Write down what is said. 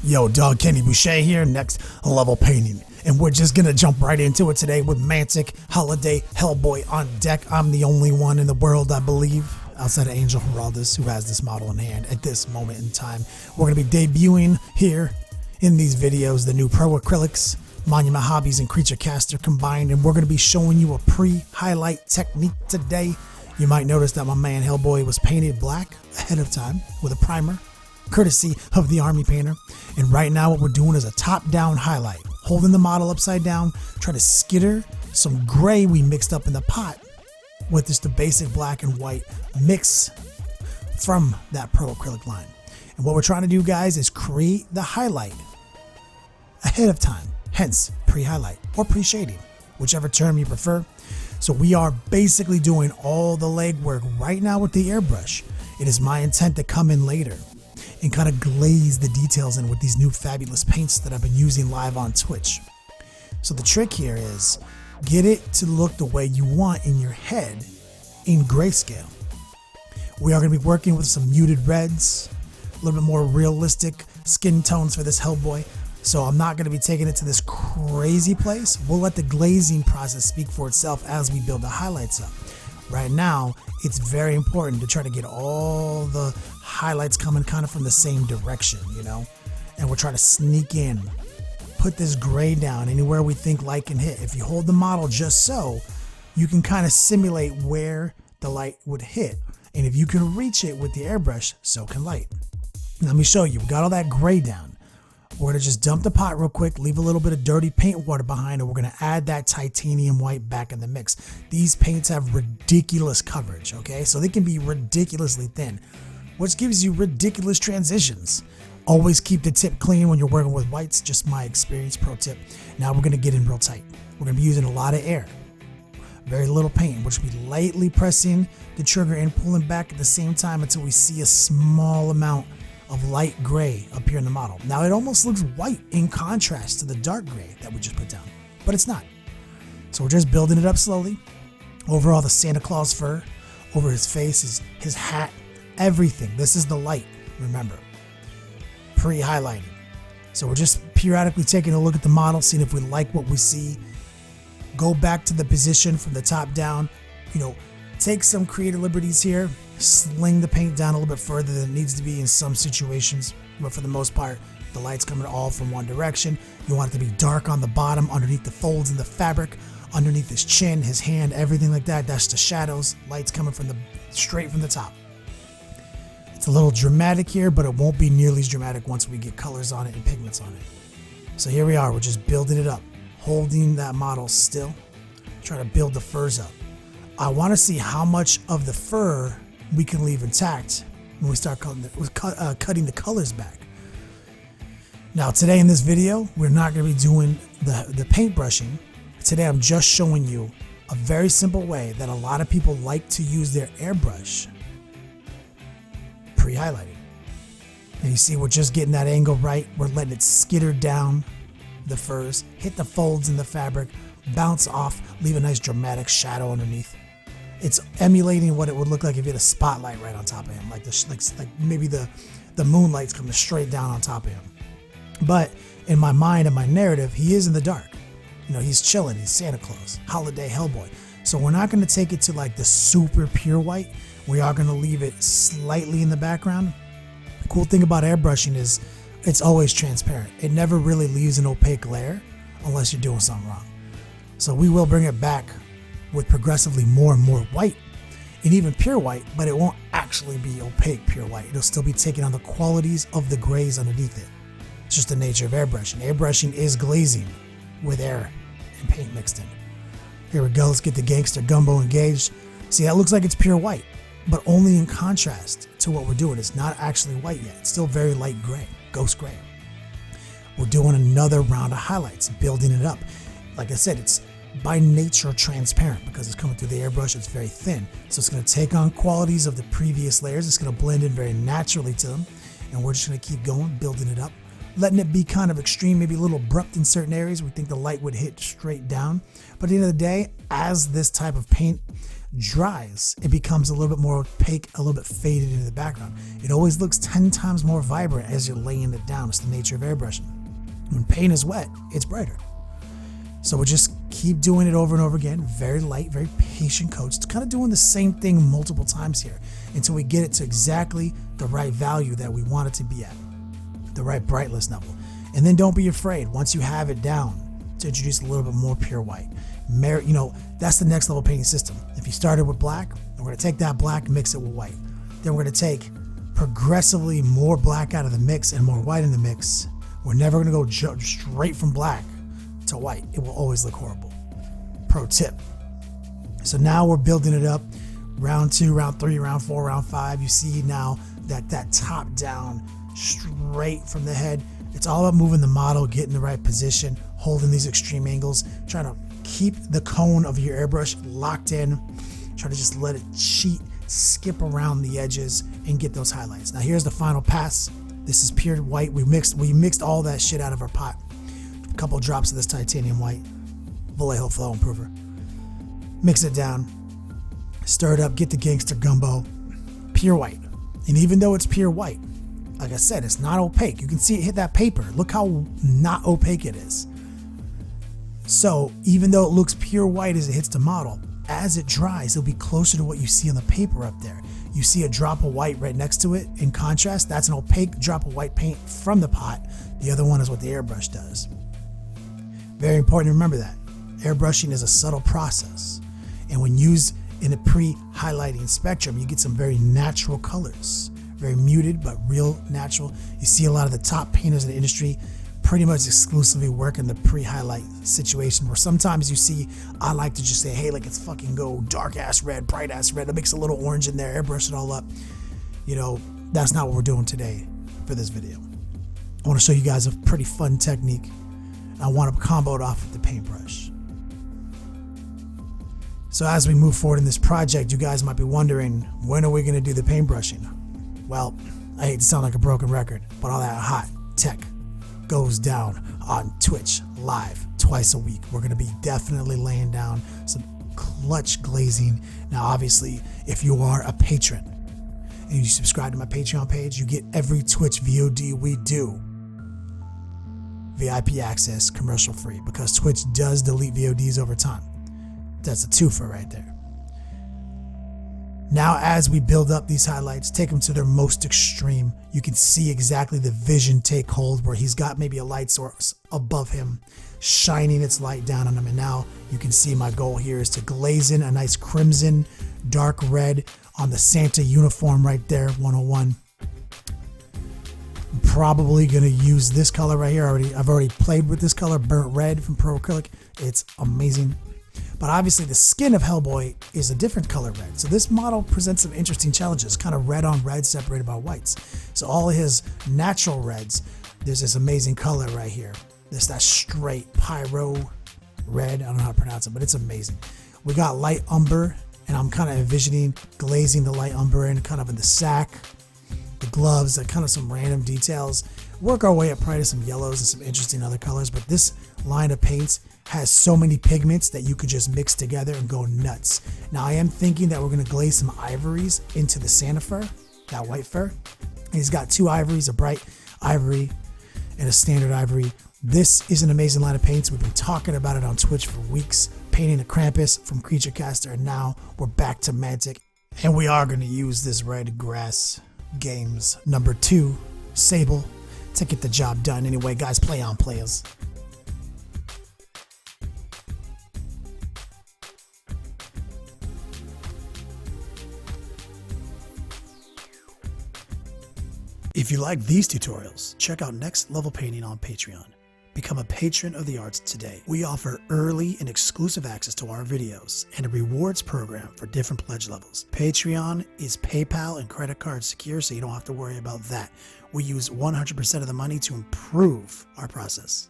Yo, dog, Kenny Boucher here, next level painting. And we're just gonna jump right into it today with Mantic, Holiday, Hellboy on deck. I'm the only one in the world, I believe, outside of Angel Heraldus, who has this model in hand at this moment in time. We're gonna be debuting here in these videos the new Pro Acrylics, Monument Hobbies, and Creature Caster combined, and we're gonna be showing you a pre-highlight technique today. You might notice that my man Hellboy was painted black ahead of time with a primer, courtesy of the Army Painter. And right now what we're doing is a top-down highlight, holding the model upside down, trying to skitter some gray we mixed up in the pot with just the basic black and white mix from that Pro Acrylic line. And what we're trying to do, guys, is create the highlight ahead of time, hence pre-highlight or pre-shading, whichever term you prefer. So we are basically doing all the legwork right now with the airbrush. It is my intent to come in later and kind of glaze the details in with these new fabulous paints that I've been using live on Twitch. So the trick here is get it to look the way you want in your head in grayscale. We are going to be working with some muted reds, a little bit more realistic skin tones for this Hellboy. So I'm not going to be taking it to this crazy place. We'll let the glazing process speak for itself as we build the highlights up. Right now, it's very important to try to get all the highlights coming kind of from the same direction, you know? And we're trying to sneak in, put this gray down anywhere we think light can hit. If you hold the model just so, you can kind of simulate where the light would hit. And if you can reach it with the airbrush, so can light. Let me show you. We got all that gray down. We're going to just dump the pot real quick, leave a little bit of dirty paint water behind, and we're going to add that titanium white back in the mix. These paints have ridiculous coverage, okay? So they can be ridiculously thin, which gives you ridiculous transitions. Always keep the tip clean when you're working with whites, just my experience, pro tip. Now we're going to get in real tight. We're going to be using a lot of air, very little paint. We'll just be lightly pressing the trigger and pulling back at the same time until we see a small amount of light gray up here in the model. Now it almost looks white in contrast to the dark gray that we just put down, but it's not. So we're just building it up slowly over all the Santa Claus fur, over his face, his hat, everything. This is the light, remember, pre-highlighting. So we're just periodically taking a look at the model, seeing if we like what we see. Go back to the position from the top down, you know, take some creative liberties here, sling the paint down a little bit further than it needs to be in some situations, but for the most part, the light's coming all from one direction. You want it to be dark on the bottom, underneath the folds in the fabric, underneath his chin, his hand, everything like that. That's the shadows. Light's coming from straight from the top. It's a little dramatic here, but it won't be nearly as dramatic once we get colors on it and pigments on it. So here we are, we're just building it up, holding that model still, trying to build the furs up. I want to see how much of the fur we can leave intact when we start cutting the colors back. Now today in this video, we're not going to be doing the paint brushing. Today I'm just showing you a very simple way that a lot of people like to use their airbrush pre-highlighting. And you see we're just getting that angle right. We're letting it skitter down the furs, hit the folds in the fabric, bounce off, leave a nice dramatic shadow underneath. It's emulating what it would look like if you had a spotlight right on top of him, like maybe the moonlight's coming straight down on top of him. But in my mind and my narrative, he is in the dark. You know, he's chilling, he's Santa Claus, Holiday, Hellboy. So we're not going to take it to like the super pure white. We are going to leave it slightly in the background. The cool thing about airbrushing is it's always transparent. It never really leaves an opaque layer unless you're doing something wrong. So we will bring it back with progressively more and more white and even pure white, but it won't actually be opaque pure white. It'll still be taking on the qualities of the grays underneath it. It's just the nature of airbrushing. Airbrushing is glazing with air and paint mixed in. Here we go, let's get the gangster gumbo engaged. See, that looks like it's pure white, but only in contrast to what we're doing. It's not actually white yet. It's still very light gray, ghost gray. We're doing another round of highlights, building it up. Like I said, it's by nature transparent because it's coming through the airbrush. It's very thin, so it's going to take on qualities of the previous layers. It's going to blend in very naturally to them, and we're just going to keep going, building it up letting it be kind of extreme, maybe a little abrupt in certain areas. We think the light would hit straight down. But at the end of the day, as this type of paint dries, it becomes a little bit more opaque, a little bit faded into the background. It always looks 10 times more vibrant as you're laying it down. It's the nature of airbrushing. When paint is wet, it's brighter. So we'll just keep doing it over and over again. Very light, very patient coats. It's kind of doing the same thing multiple times here until we get it to exactly the right value that we want it to be at, the right brightness level. And then don't be afraid, once you have it down, to introduce a little bit more pure white. You know, that's the next level painting system. If you started with black, we're going to take that black, mix it with white. Then we're going to take progressively more black out of the mix and more white in the mix. We're never going to go jump straight from black to white. It will always look horrible. Pro tip. So now we're building it up. Round 2, round 3, round 4, round 5. You see now that top down straight from the head. It's all about moving the model, getting the right position, holding these extreme angles, trying to keep the cone of your airbrush locked in. Try to just let it skip around the edges and get those highlights. Now here's the final pass. This is pure white. We mixed all that shit out of our pot. A couple drops of this titanium white, Vallejo flow improver. Mix it down, stir it up, get the gangster gumbo, pure white. And even though it's pure white, like I said, it's not opaque. You can see it hit that paper. Look how not opaque it is. So even though it looks pure white as it hits the model, as it dries, it'll be closer to what you see on the paper up there. You see a drop of white right next to it. In contrast, that's an opaque drop of white paint from the pot. The other one is what the airbrush does. Very important to remember that. Airbrushing is a subtle process. And when used in a pre-highlighting spectrum, you get some very natural colors. Very muted, but real natural. You see a lot of the top painters in the industry pretty much exclusively work in the pre-highlight situation, where sometimes you see, I like to just say, hey, like, let's fucking go dark ass red, bright ass red. It makes a little orange in there, airbrush it all up. You know, that's not what we're doing today for this video. I want to show you guys a pretty fun technique. I want to combo it off with the paintbrush. So as we move forward in this project, you guys might be wondering, when are we going to do the paintbrushing? Well, I hate to sound like a broken record, but all that hot tech goes down on Twitch live twice a week. We're going to be definitely laying down some clutch glazing. Now, obviously, if you are a patron and you subscribe to my Patreon page, you get every Twitch VOD we do VIP access, commercial free, because Twitch does delete VODs over time. That's a twofer right there. Now, as we build up these highlights, take them to their most extreme, you can see exactly the vision take hold, where he's got maybe a light source above him, shining its light down on him. And now you can see my goal here is to glaze in a nice crimson, dark red on the Santa uniform right there, 101. I'm probably going to use this color right here. I've already played with this color, burnt red from Pro Acrylic. It's amazing. But obviously the skin of Hellboy is a different color red. So this model presents some interesting challenges, kind of red on red separated by whites. So all of his natural reds, there's this amazing color right here. There's that straight pyro red. I don't know how to pronounce it, but it's amazing. We got light umber, and I'm kind of envisioning glazing the light umber in kind of in the sack, the gloves, that kind of some random details. Work our way up probably to some yellows and some interesting other colors, but this line of paints has so many pigments that you could just mix together and go nuts. Now I am thinking that we're gonna glaze some ivories into the Santa fur, that white fur. He's got two ivories, a bright ivory and a standard ivory. This is an amazing line of paints. We've been talking about it on Twitch for weeks, painting a Krampus from Creature Caster, and now we're back to Mantic. And we are gonna use this Red Grass Games #2 Sable to get the job done. Anyway, guys, play on, players. If you like these tutorials, check out Next Level Painting on Patreon. Become a patron of the arts today. We offer early and exclusive access to our videos and a rewards program for different pledge levels. Patreon is PayPal and credit card secure, so you don't have to worry about that. We use 100% of the money to improve our process.